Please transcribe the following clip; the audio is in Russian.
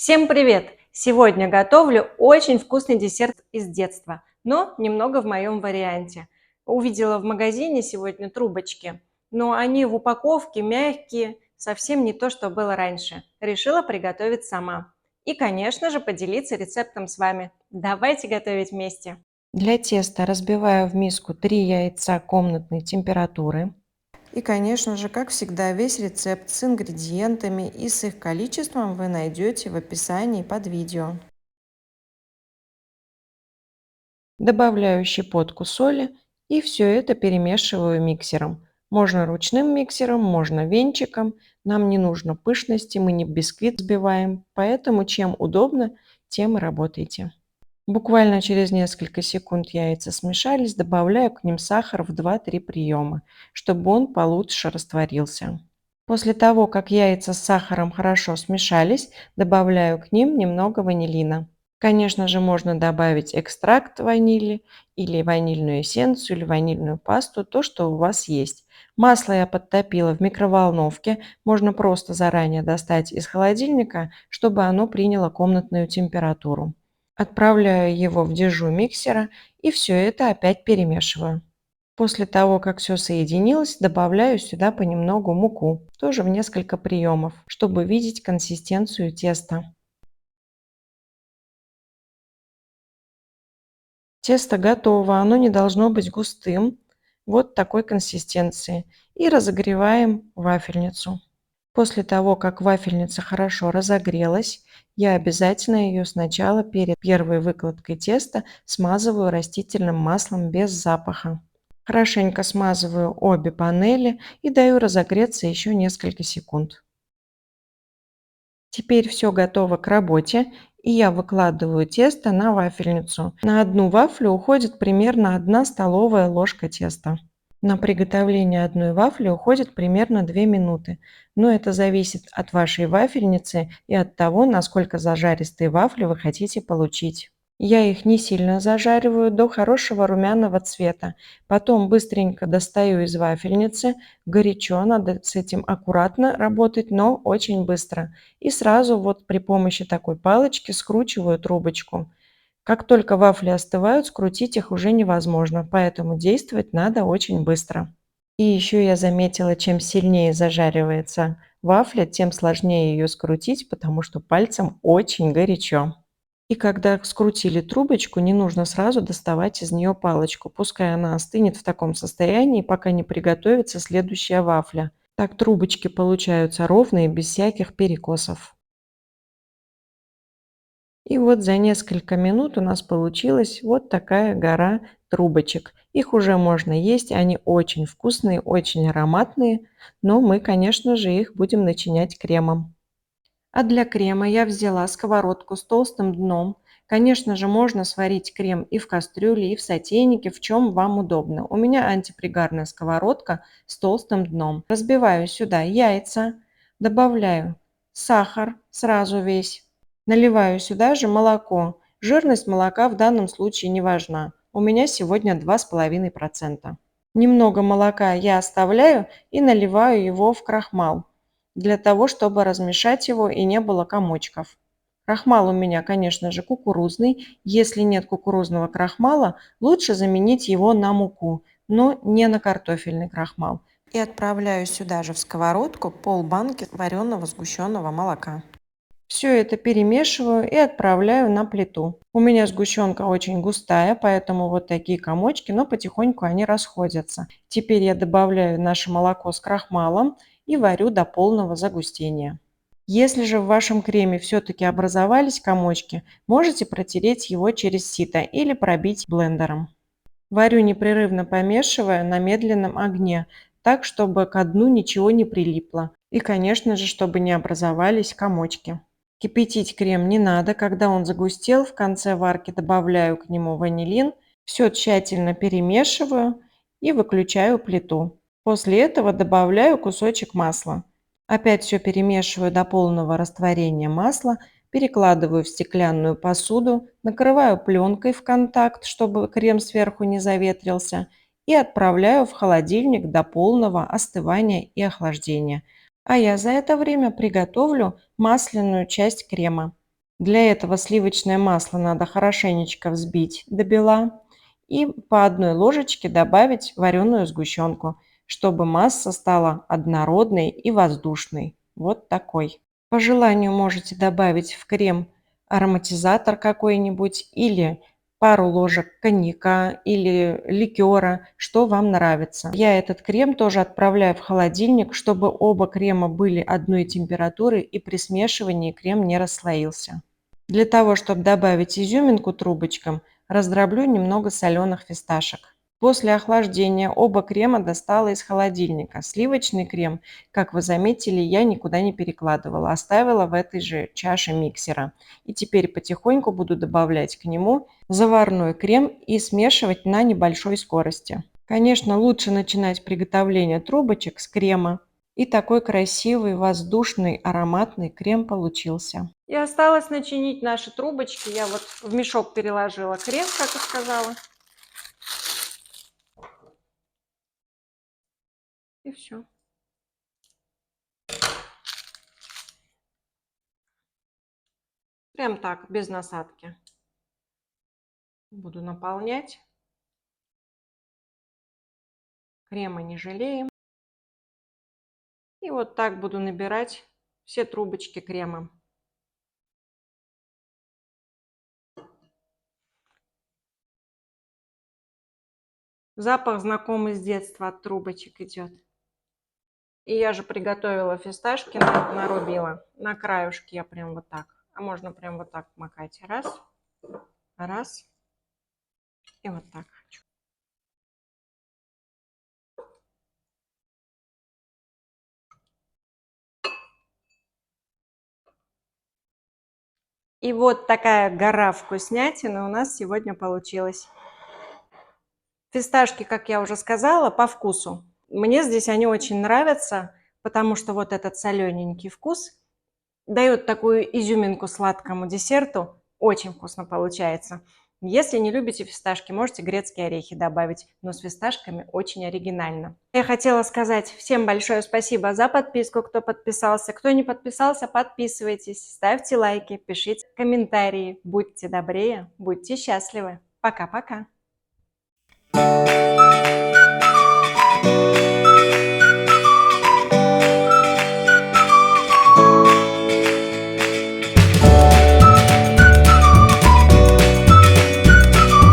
Всем привет! Сегодня готовлю очень вкусный десерт из детства, но немного в моем варианте. Увидела в магазине сегодня трубочки, но они в упаковке мягкие, совсем не то, что было раньше. Решила приготовить сама. И, конечно же, поделиться рецептом с вами. Давайте готовить вместе. Для теста разбиваю в миску 3 яйца комнатной температуры. И, конечно же, как всегда, весь рецепт с ингредиентами и с их количеством вы найдете в описании под видео. Добавляю щепотку соли и все это перемешиваю миксером. Можно ручным миксером, можно венчиком. Нам не нужно пышности, мы не бисквит взбиваем, поэтому чем удобно, тем и работайте. Буквально через несколько секунд яйца смешались, добавляю к ним сахар в 2-3 приема, чтобы он получше растворился. После того, как яйца с сахаром хорошо смешались, добавляю к ним немного ванилина. Конечно же, можно добавить экстракт ванили или ванильную эссенцию, или ванильную пасту, то, что у вас есть. Масло я подтопила в микроволновке, можно просто заранее достать из холодильника, чтобы оно приняло комнатную температуру. Отправляю его в дежу миксера и все это опять перемешиваю. После того, как все соединилось, добавляю сюда понемногу муку, тоже в несколько приемов, чтобы видеть консистенцию теста. Тесто готово, оно не должно быть густым, вот такой консистенции. И разогреваем вафельницу. После того, как вафельница хорошо разогрелась, я обязательно ее сначала перед первой выкладкой теста смазываю растительным маслом без запаха. Хорошенько смазываю обе панели и даю разогреться еще несколько секунд. Теперь все готово к работе, и я выкладываю тесто на вафельницу. На одну вафлю уходит примерно 1 столовая ложка теста. На приготовление одной вафли уходит примерно 2 минуты, но это зависит от вашей вафельницы и от того, насколько зажаристые вафли вы хотите получить. Я их не сильно зажариваю до хорошего румяного цвета. Потом быстренько достаю из вафельницы. Горячо, надо с этим аккуратно работать, но очень быстро. И сразу вот при помощи такой палочки скручиваю трубочку. Как только вафли остывают, скрутить их уже невозможно, поэтому действовать надо очень быстро. И еще я заметила, чем сильнее зажаривается вафля, тем сложнее ее скрутить, потому что пальцем очень горячо. И когда скрутили трубочку, не нужно сразу доставать из нее палочку. Пускай она остынет в таком состоянии, пока не приготовится следующая вафля. Так трубочки получаются ровные, без всяких перекосов. И вот за несколько минут у нас получилась вот такая гора трубочек. Их уже можно есть, они очень вкусные, очень ароматные, но мы, конечно же, их будем начинять кремом. А для крема я взяла сковородку с толстым дном. Конечно же, можно сварить крем и в кастрюле, и в сотейнике, в чем вам удобно. У меня антипригарная сковородка с толстым дном. Разбиваю сюда яйца, добавляю сахар сразу весь, наливаю сюда же молоко. Жирность молока в данном случае не важна. У меня сегодня 2,5%. Немного молока я оставляю и наливаю его в крахмал для того, чтобы размешать его и не было комочков. Крахмал у меня, конечно же, кукурузный. Если нет кукурузного крахмала, лучше заменить его на муку, но не на картофельный крахмал. И отправляю сюда же в сковородку полбанки вареного сгущенного молока. Все это перемешиваю и отправляю на плиту. У меня сгущенка очень густая, поэтому вот такие комочки, но потихоньку они расходятся. Теперь я добавляю наше молоко с крахмалом и варю до полного загустения. Если же в вашем креме все-таки образовались комочки, можете протереть его через сито или пробить блендером. Варю непрерывно помешивая на медленном огне, так чтобы к дну ничего не прилипло. И, конечно же, чтобы не образовались комочки. Кипятить крем не надо. Когда он загустел, в конце варки добавляю к нему ванилин, все тщательно перемешиваю и выключаю плиту. После этого добавляю кусочек масла. Опять все перемешиваю до полного растворения масла, перекладываю в стеклянную посуду, накрываю пленкой в контакт, чтобы крем сверху не заветрился, и отправляю в холодильник до полного остывания и охлаждения. А я за это время приготовлю масляную часть крема. Для этого сливочное масло надо хорошенечко взбить до бела и по одной ложечке добавить вареную сгущенку, чтобы масса стала однородной и воздушной. Вот такой. По желанию можете добавить в крем ароматизатор какой-нибудь или пару ложек коньяка или ликера, что вам нравится. Я этот крем тоже отправляю в холодильник, чтобы оба крема были одной температуры и при смешивании крем не расслоился. Для того, чтобы добавить изюминку трубочкам, раздроблю немного соленых фисташек. После охлаждения оба крема достала из холодильника. Сливочный крем, как вы заметили, я никуда не перекладывала, оставила в этой же чаше миксера. И теперь потихоньку буду добавлять к нему заварной крем и смешивать на небольшой скорости. Конечно, лучше начинать приготовление трубочек с крема. И такой красивый, воздушный, ароматный крем получился. И осталось начинить наши трубочки. Я вот в мешок переложила крем, как и сказала. И все. Прям так, без насадки. Буду наполнять. Крема не жалеем. И вот так буду набирать все трубочки крема. Запах знакомый с детства от трубочек идет. И я же приготовила фисташки, нарубила. На краюшке я прям вот так. А можно прям вот так макать. Раз, раз. И вот так хочу. И вот такая гора вкуснятины у нас сегодня получилась. Фисташки, как я уже сказала, по вкусу. Мне здесь они очень нравятся, потому что вот этот солененький вкус дает такую изюминку сладкому десерту. Очень вкусно получается. Если не любите фисташки, можете грецкие орехи добавить, но с фисташками очень оригинально. Я хотела сказать всем большое спасибо за подписку, кто подписался. Кто не подписался, подписывайтесь, ставьте лайки, пишите комментарии. Будьте добрее, будьте счастливы. Пока-пока.